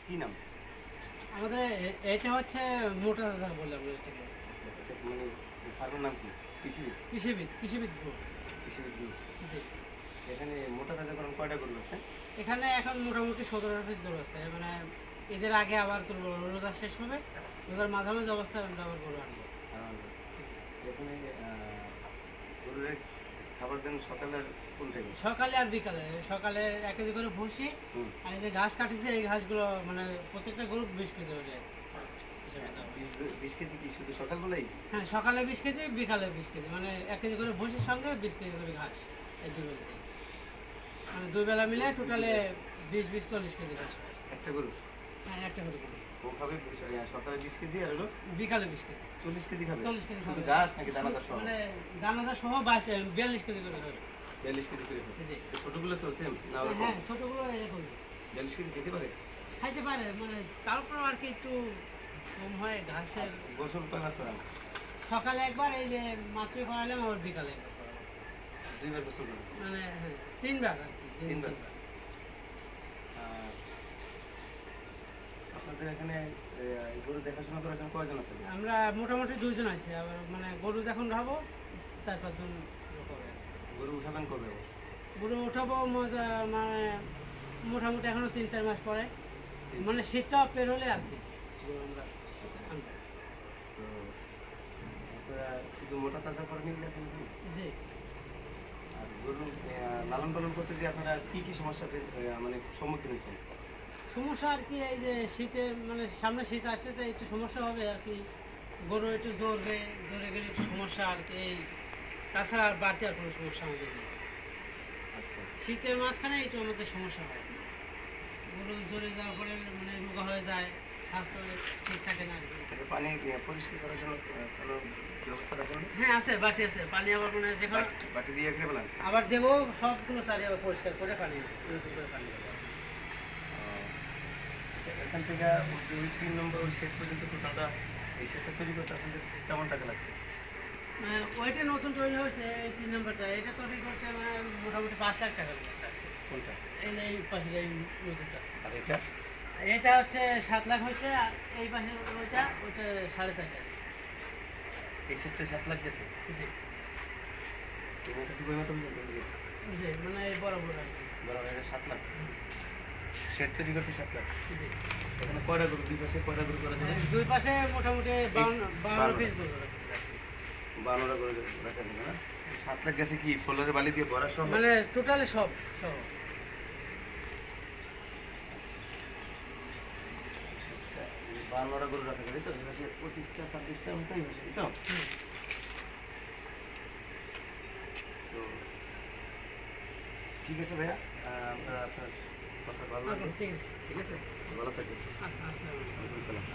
কি নাম? আমাদের এটা হচ্ছে মোটা দাদা বলে আমরা এটাকে। মানে ফার্মের নাম কি? কৃষিবিদ। কৃষিবিদ গ্রুপ। কৃষিবিদ গ্রুপ। জি। এখানে মোটা তাজাকরণ কয়টা গরু আছে? এখানে এখন মোটামুটি 17 পিস গরু আছে, মানে ঈদের আগে আবার তো রোজা শেষ হবে, রোজার মাঝামাঝি অবস্থায় আমরা আবার গরু আনবো। এখানে গরুর খাবার দেন সকালে আর কোন টাইমে? সকালে আর বিকালে। সকালে 1 কেজি করে ভুসি, আর এই যে ঘাস কাটিছে এই ঘাসগুলো মানে প্রত্যেকটা গরু 20 কেজি হলে 20 কেজি কি শুধু সকালবেলাই? হ্যাঁ, সকালে 20 কেজি, বিকালে 20 কেজি, মানে 1 কেজি করে ভুসির সঙ্গে 20 কেজি করে ঘাস, এই দুই বেলাতেই, মানে দুই বেলা মিলে টোটালে 20-40 কেজি ঘাস হয়। একটা গরু? হ্যাঁ, একটা করে গরু। ও খাবে সকালে 20 কেজি আর হলো বিকালে 20 কেজি। 40 কেজি খাবে? 40 কেজি শুধু খাবে। ঘাস নাকি দানাদার সহ? মানে দানাদার সহ 42 কেজি করে খাবে। 42 কেজি করে খাবে? জি। ছোটগুলো তো সেম না? হ্যাঁ, ছোটগুলো এরকম 42 কেজি খেতে পারে? খাইতে পারে, মানে তারপর আর কি একটু কম হয় ঘাসের। গোসল কয়বার করান? সকালে একবার, এই যে মাত্র করালাম, আবার বিকালে একবার করালাম। 2বার গোসল করেন? মানে হ্যাঁ, 3বার আর কি। 3বার। আপনাদের এখানে গরু দেখাশোনা করার জন্য কয়জন আছে? আমরা মোটামুটি 2 জন আছি, আবার মানে গরু যখন রাখবো 4-5 জন লোক হবে। গরু উঠাবেন কবে? গরু উঠাবো মানে মোটামুটি এখনো 3-4 মাস পরে, মানে শীতটা পের হলে আর কি গরু আমরা আনবো। তো আপনারা শুধু মোটা তাজা করে নিলে এখন? জি। আর গরু লালন পালন করতে যে আপনারা কি কি সমস্যা মানে সম্মুখীন হয়েছেন? সমস্যা আর কি, এই যে শীতের মানে সামনে শীত আসছে তো একটু সমস্যা হবে আর কি, গরু একটু জ্বরে গেলে একটু সমস্যা আর কি, এই তাছাড়া আর বাড়তি আর কোনো সমস্যা আমাদের নেই। আচ্ছা। শীতের মাঝখানে একটু আমাদের সমস্যা হয়, গরু জ্বরে যাওয়ার পরে মানে রোগা হয়ে যায়, স্বাস্থ্য ঠিক থাকে না আর কি। পানি পরিষ্কার করার জন্য কোনো ব্যবস্থা রাখেন? হ্যাঁ, আছে, বাটি আছে, পানি আবার মানে যেখানে বাটি দিয়ে খেয়ে ফেলেন? আবার দেবো, সবগুলো সারি আবার পরিষ্কার করে পানি নতুন করে পানি দেবো। এখান থেকে 2-3 নম্বর ওই শেড পর্যন্ত টোটালটা এই শেডটা তৈরি করতে আপনাদের কেমন টাকা লাগছে? ওইটা নতুন তৈরি হয়েছে, এই 3 নম্বরটা, এটা তৈরি করতে মানে মোটামুটি 5 লাখ টাকা লাগছে। কোনটা? এই পাশের এই নতুনটা। আর এটা? এটা হচ্ছে 7 লাখ হয়েছে, আর এই পাশের ওইটা 4.5 লাখ। এই শেডটা 7 লাখ গেছে? জি। এই মতো ঠিক ওই মতো জি, মানে এই বরাবর আর কি। বরাবর এটা 7 লাখ শেড তৈরি করতে 7 লাখ? জি। এখানে কয়টা গরু, দুই পাশে কয়টা গরু করা যাবে? দুই পাশে মোটামুটি 52 পিস গরু রাখা যায়। 12টা গরু রাখা যাবে না? 7 লাখ গেছে কি ফ্লোরের বালি দিয়ে ভরা সহ? মানে টোটালি সব সহ। 12টা গরু রাখা যাবে তো? এই পাশে 25টা 26টার মতো এই পাশে, তো? তো ঠিক আছে ভাইয়া, আপনার কথা ভালো আচ্ছা, লাগলো। ঠিক আছে। ঠিক আছে, ভালো থাকবেন। আচ্ছা, আসসালামু আলাইকুম। ওয়ালাইকুম আসসালাম।